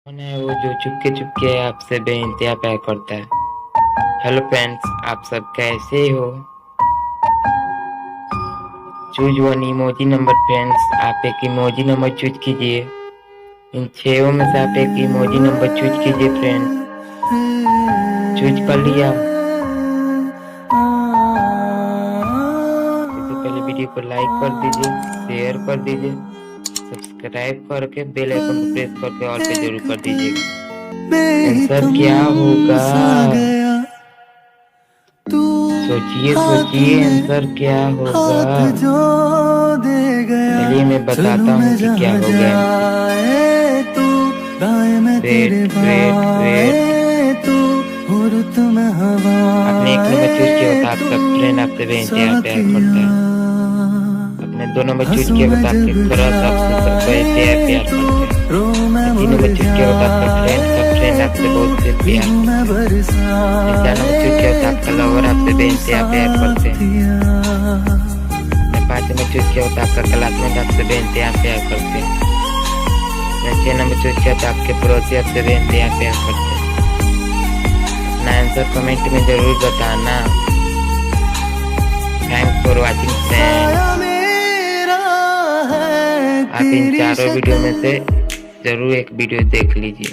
कौन है वो जो चुपके चुपके आपसे बेइंतहा प्यार करता है। हेलो फ्रेंड्स, आप सब कैसे हो। Choose one emoji number. Friends, आप एक इमोजी नंबर चूज कीजिए। इन 6 में से आप एक इमोजी नंबर चूज कीजिए। फ्रेंड्स, चूज कर लिया। इससे पहले वीडियो को लाइक कर दीजिए, शेयर कर दीजिए, सब्सक्राइब करके बेल आइकन को प्रेस करके ऑल पे जरूर कर दीजिएगा। आंसर क्या होगा? सोचिए सोचिए, आंसर क्या होगा। चलिए मैं बताता हूँ कि क्या होगा। वेट वेट वेट, आपने एक नंबर चूज किया होता आपका फ्रेंड आपसे बेइंतहा प्यार करता है। आपने 2 नंबर चूज किया होता आपके क्रश आपसे बेइंतहा प्यार करते हैं। 3 नंबर चूज किया होता आपका फ्रेंड आपसे बहुत से प्यार करते हैं। 4 नंबर चूज किया होता आपका लवर आपसे बेइंतहा प्यार करते हैं। 5 नंबर चूज किया होता आपका क्लासमेट आपसे बेइंतहा प्यार करते हैं। 6 नंबर चूज किया होता आपके पड़ोसी आपसे बेइंतहा प्यार करते हैं। अपना आंसर कमेंट में जरूर बताना। Thanks for watching friends. आप इन चारों वीडियो में से जरूर एक वीडियो देख लीजिए।